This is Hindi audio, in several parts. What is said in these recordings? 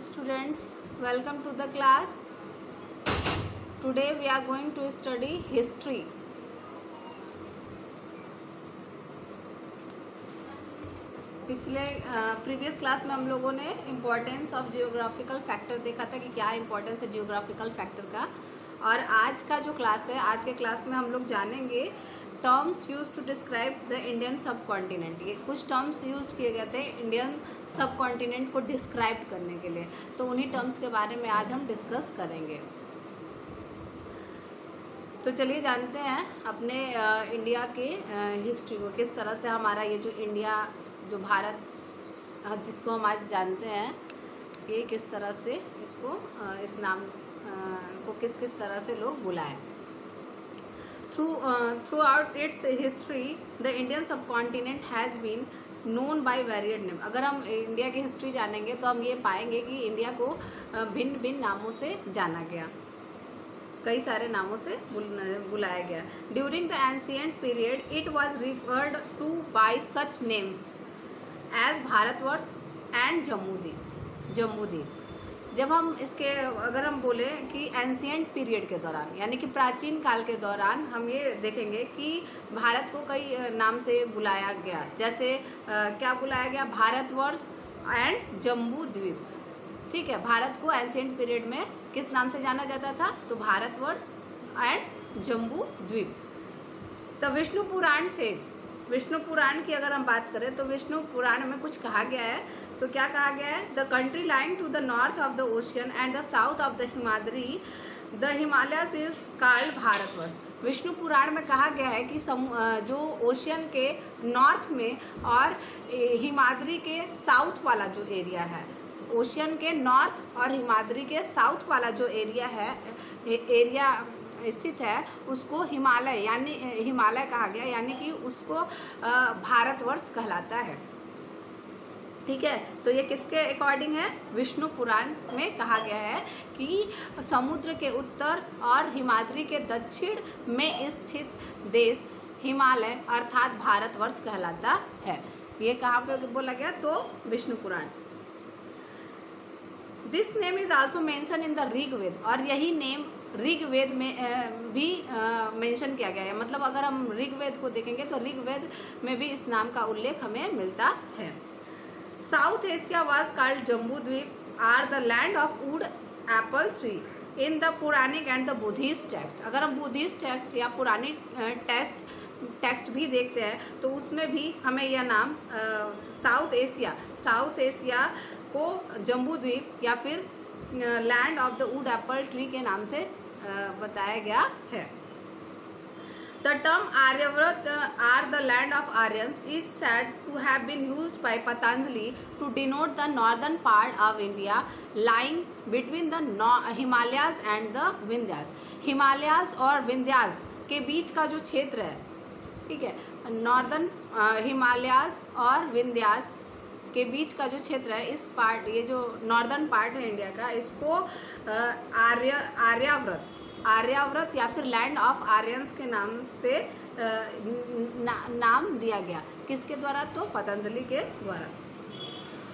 students, welcome to the class. Today we are going to study history. Previous class में हम लोगों ने इम्पोर्टेंस ऑफ जियोग्राफिकल फैक्टर देखा था कि क्या इम्पोर्टेंस है जियोग्राफिकल फैक्टर का। और आज का जो क्लास है, आज के क्लास में हम लोग जानेंगे terms use to describe the Indian subcontinent. ये कुछ टर्म्स यूज किए गए थे इंडियन सब कॉन्टिनेंट को डिस्क्राइब करने के लिए, तो उन्हीं टर्म्स के बारे में आज हम डिस्कस करेंगे। तो चलिए जानते हैं अपने इंडिया के हिस्ट्री को, किस तरह से हमारा ये जो इंडिया, जो भारत जिसको हम आज जानते हैं, ये किस तरह से इसको इस नाम को किस किस तरह से लोग बुलाएं। Throughout its history the Indian subcontinent has been known by varied name. अगर हम इंडिया की हिस्ट्री जानेंगे तो हम ये पाएंगे कि इंडिया को भिन्न भिन्न नामों से जाना गया, कई सारे नामों से बुलाया गया। During the ancient period it was referred to by such names as Bharatvarsha and Jambudvipa. जब हम इसके अगर हम बोले कि एंशिएंट पीरियड के दौरान, यानी कि प्राचीन काल के दौरान, हम ये देखेंगे कि भारत को कई नाम से बुलाया गया। जैसे क्या बुलाया गया? भारतवर्ष एंड जम्बूद्वीप। ठीक है, भारत को एंशिएंट पीरियड में किस नाम से जाना जाता था? तो Bharatvarsha and Jambudvipa. The Vishnu Purana says, Vishnu Purana की अगर हम बात करें तो विष्णु पुराण में कुछ कहा गया है। तो क्या कहा गया है? The country lying to the north of the ocean and the south of the Himadri the Himalayas is called Bharatvarsha. Vishnu Purana में कहा गया है कि जो ओशियन के नॉर्थ में और हिमाद्री के साउथ वाला जो एरिया है, ओशियन के नॉर्थ और हिमाद्री के साउथ वाला जो एरिया है, एरिया स्थित है, उसको हिमालय यानी हिमालय कहा गया, यानी कि उसको भारतवर्ष कहलाता है। ठीक है, तो ये किसके अकॉर्डिंग है? विष्णु पुराण में कहा गया है कि समुद्र के उत्तर और हिमाद्री के दक्षिण में स्थित देश हिमालय अर्थात भारतवर्ष कहलाता है। ये कहाँ पे बोला गया? तो Vishnu Purana. This name is also mention in the Rigveda, और यही नेम ऋग्वेद में भी मेंशन किया गया है। मतलब अगर हम ऋग्वेद को देखेंगे तो ऋग्वेद में भी इस नाम का उल्लेख हमें मिलता है। South Asia was called Jambudvipa or the land of wood apple tree in the Puranic and the Buddhist text. अगर हम बुद्धिस्ट टेक्स्ट या पुरानी टेक्स्ट भी देखते हैं तो उसमें भी हमें यह नाम साउथ एशिया को जम्बूद्वीप या फिर land of the wood apple tree के नाम से बताया गया है। The term Aryavarta or the land of Aryans is said to have been used by Patanjali to denote the northern part of India lying between the Himalayas and the Vindhyas. Himalayas और विंध्यास के बीच का जो क्षेत्र है, ठीक है, नॉर्दर्न हिमालयाज और विंध्यास के बीच का जो क्षेत्र है, इस पार्ट, ये जो नॉर्दर्न पार्ट है इंडिया का, इसको आर्याव्रत या फिर लैंड ऑफ आर्यंस के नाम से नाम दिया गया। किसके द्वारा? तो पतंजलि के द्वारा।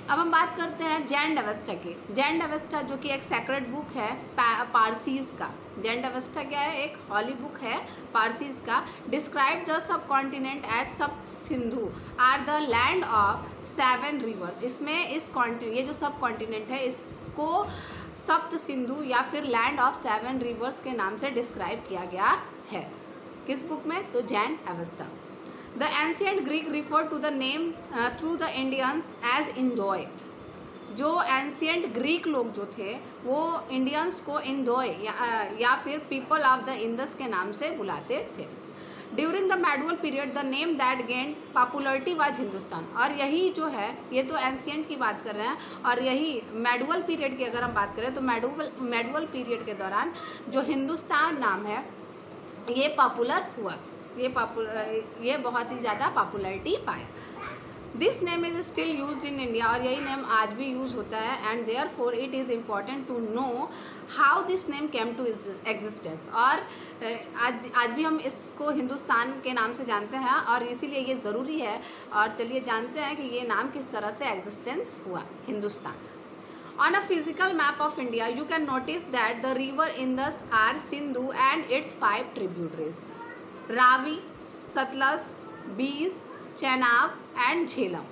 अब हम बात करते हैं जैन अवस्था की। जैन अवस्था जो कि एक सेक्रेड बुक है पारसीज का। जैन अवस्था क्या है? एक हॉली बुक है पारसीज का। Describe the subcontinent as सब Sindhu or the land of 7 rivers. इसमें ये जो सब कॉन्टिनेंट है, इसको सप्त सिंधु या फिर लैंड ऑफ 7 रिवर्स के नाम से डिस्क्राइब किया गया है। किस बुक में? तो Zend Avesta. The ancient Greek refer to the name through the Indians as Indoi. जो एंशिएंट ग्रीक लोग जो थे वो इंडियंस को इंदोय या फिर पीपल ऑफ द इंदस के नाम से बुलाते थे। During the medieval period the name that gain popularity was Hindustan. और यही जो है, ये तो एंशिएंट की बात कर रहे हैं, और यही मेडुअल पीरियड की अगर हम बात करें तो मेडुअल पीरियड के दौरान जो हिंदुस्तान नाम है ये पॉपुलर हुआ, ये बहुत ही ज़्यादा पॉपुलरिटी पाया। This name is still use in India, और यही नेम आज भी यूज होता है। And therefore it is important to know how this name came to existence. और आज भी हम इसको हिंदुस्तान के नाम से जानते हैं, और इसीलिए ये ज़रूरी है। और चलिए जानते हैं कि ये नाम किस तरह से एग्जिस्टेंस हुआ Hindustan. On a physical map of India, you can notice that the river Indus are Sindhu and its 5 tributaries: Ravi, Satluj, Beas, Chenab and Jhelum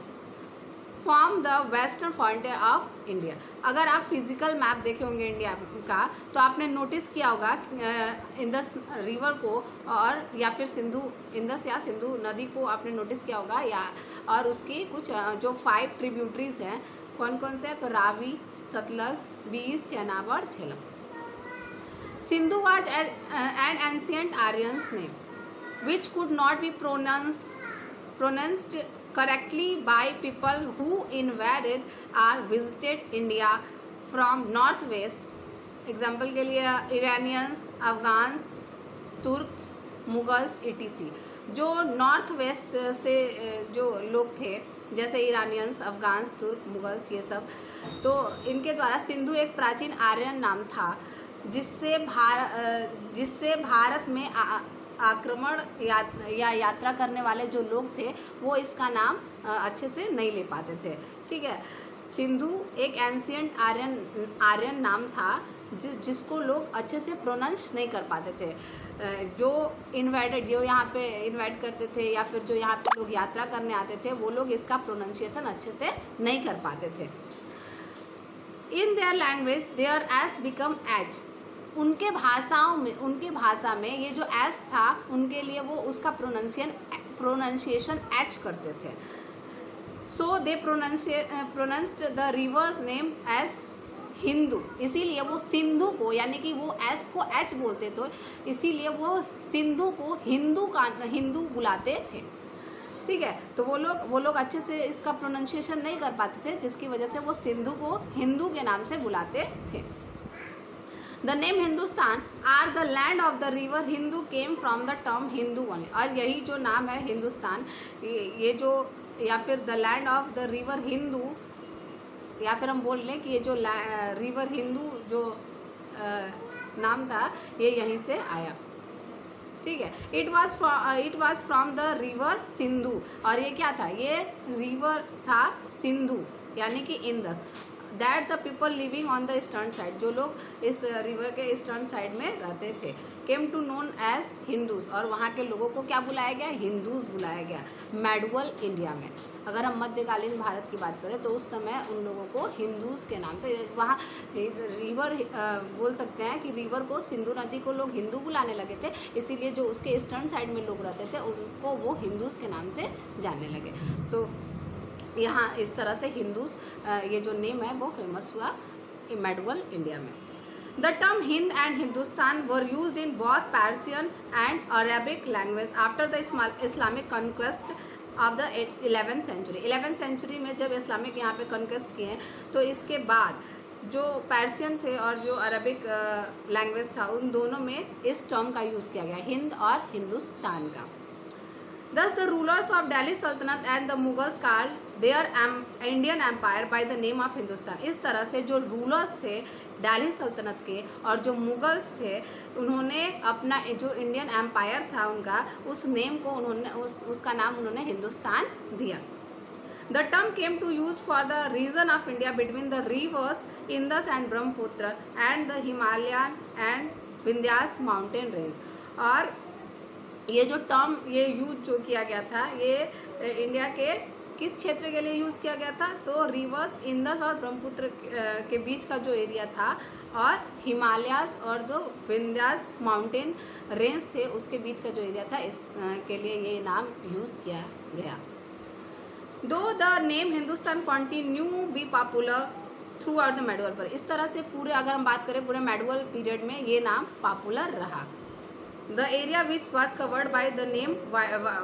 form the western frontier of India. अगर आप फिजिकल मैप देखे होंगे इंडिया का तो आपने नोटिस किया होगा इंदस रिवर को और या फिर सिंधु इंदस या सिंधु नदी को आपने नोटिस किया होगा, या और उसकी कुछ जो 5 ट्रिब्यूटरीज हैं कौन कौन से हैं, तो रावी, सतलज, बीस, चेनाब और Jhelum. Sindhu was an ancient Aryans name which could not be pronounced correctly by people who invaded or visited India from northwest। Example के लिए Iranians, Afghans, Turks, Mughals etc। जो नॉर्थ वेस्ट से जो लोग थे जैसे ईरानियंस, अफगान्स, तुर्क, मुगल्स ये सब, तो इनके द्वारा सिंधु एक प्राचीन आर्यन नाम था जिससे भारत में आक्रमण या यात्रा करने वाले जो लोग थे वो इसका नाम अच्छे से नहीं ले पाते थे। ठीक है, सिंधु एक एंशिएंट आर्यन नाम था जिसको लोग अच्छे से प्रोनाउंस नहीं कर पाते थे। जो यहाँ पे इन्वाइट करते थे या फिर जो यहाँ पे लोग यात्रा करने आते थे वो लोग इसका प्रोनाउंसिएशन अच्छे से नहीं कर पाते थे। In their language their s become h. उनके भाषा में ये जो एस था उनके लिए वो उसका प्रोनाउंसिएशन एच करते थे। So they pronounced the rivers name as Hindu. इसीलिए वो सिंधु को यानी कि वो एस को एच बोलते थे, इसीलिए वो सिंधु को हिंदू बुलाते थे। ठीक है, तो वो लोग अच्छे से इसका प्रोनाउंसिएशन नहीं कर पाते थे जिसकी वजह से वो सिंधु को हिंदू के नाम से बुलाते थे। The name Hindustan or the land of the river Hindu came from the term Hindu only. और यही जो नाम है हिंदुस्तान, ये जो या फिर the land of the river Hindu, या फिर हम बोल लें कि ये जो रिवर हिंदू जो नाम था ये यहीं से आया। ठीक है, it was from the river Sindhu. और ये क्या था, ये रिवर था सिंधु यानी कि Indus. That the people living on the eastern side, जो लोग इस रिवर के ईस्टर्न साइड में रहते थे, came to known as Hindus. और वहाँ के लोगों को क्या बुलाया गया, हिंदूज बुलाया गया मेडुअल इंडिया में। अगर हम मध्यकालीन भारत की बात करें तो उस समय उन लोगों को हिंदूज के नाम से, वहाँ रिवर बोल सकते हैं कि रिवर को, सिंधु नदी को लोग हिंदू बुलाने लगे थे, इसीलिए जो उसके ईस्टर्न साइड में लोग रहते थे उनको वो हिंदूज के नाम से जानने लगे। तो यहाँ इस तरह से हिंदूज ये जो नेम है वो फेमस हुआ मेडुअल इंडिया में। The term Hind and Hindustan were used in both Persian and Arabic language after the Islamic conquest of the 11th century. 11th century में जब इस्लामिक यहाँ पे कॉन्क्वेस्ट किए हैं तो इसके बाद जो पर्शियन थे और जो अरबिक लैंग्वेज था उन दोनों में इस टर्म का यूज़ किया गया, हिंद और हिंदुस्तान का। Thus the rulers of Delhi Sultanate and the Mughals called their Indian Empire by the name of Hindustan। इस तरह से जो रूलर्स थे दिल्ली सल्तनत के और जो मुगल्स थे उन्होंने अपना जो इंडियन एम्पायर था उनका उस नेम को उन्होंने उसका नाम उन्होंने हिंदुस्तान दिया। The term came to use for the region of India between the rivers Indus and Brahmaputra and the Himalayan and Vindhyas mountain range। और ये जो टर्म ये यूज जो किया गया था ये इंडिया के किस क्षेत्र के लिए यूज़ किया गया था, तो रिवर्स इंदस और ब्रह्मपुत्र के बीच का जो एरिया था और हिमालयास और जो विंध्यास माउंटेन रेंज थे उसके बीच का जो एरिया था, इसके लिए ये नाम यूज़ किया गया। Though the name Hindustan continue be popular throughout the medieval पर। इस तरह से पूरे अगर हम बात करें पूरे मेडुअल पीरियड में ये नाम पॉपुलर रहा। The area which was covered by the name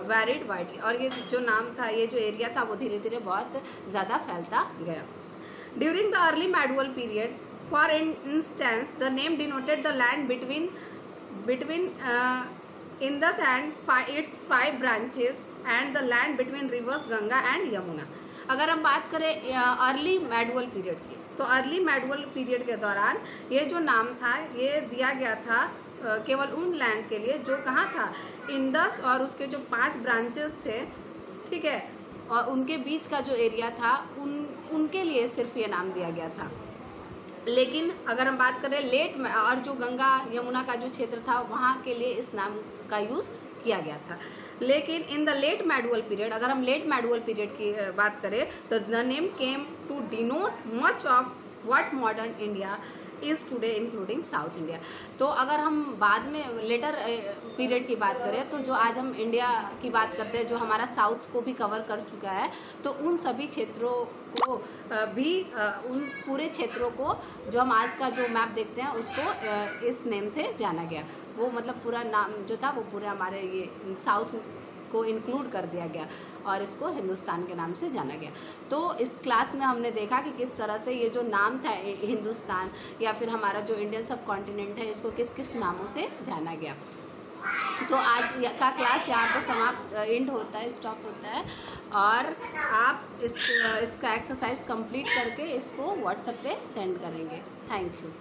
varied widely. और ये जो नाम था, ये जो एरिया था वो धीरे धीरे बहुत ज़्यादा फैलता गया। During the early medieval period for instance the name denoted the land between Indus and it's 5 branches and the land between reverse Ganga and Yamuna. अगर हम बात करें अर्ली मेडुअल पीरियड की, तो अर्ली मेडुअल पीरियड के दौरान ये जो नाम था ये दिया गया था केवल उन लैंड के लिए जो कहाँ था, इंदस और उसके जो 5 ब्रांचेस थे, ठीक है, और उनके बीच का जो एरिया था उनके लिए सिर्फ ये नाम दिया गया था। लेकिन अगर हम बात करें लेट और जो गंगा यमुना का जो क्षेत्र था वहाँ के लिए इस नाम का यूज़ किया गया था। लेकिन in the late medieval period, अगर हम लेट मेडुअल पीरियड की बात करें तो the name came to denote much of what modern India is today including South India. तो अगर हम बाद में लेटर पीरियड की बात करें तो जो आज हम इंडिया की बात करते हैं, जो हमारा साउथ को भी कवर कर चुका है, तो उन सभी क्षेत्रों को भी उन पूरे क्षेत्रों को जो हम आज का जो मैप देखते हैं उसको इस नेम से जाना गया। वो मतलब पूरा नाम जो था वो पूरा हमारे ये साउथ को इंक्लूड कर दिया गया और इसको हिंदुस्तान के नाम से जाना गया। तो इस क्लास में हमने देखा कि किस तरह से ये जो नाम था हिंदुस्तान या फिर हमारा जो इंडियन सब कॉन्टिनेंट है, इसको किस किस नामों से जाना गया। तो आज का क्लास यहाँ पे समाप्त एंड होता है, स्टॉप होता है। और आप इसका एक्सरसाइज कंप्लीट करके इसको व्हाट्सएप पे सेंड करेंगे। Thank you.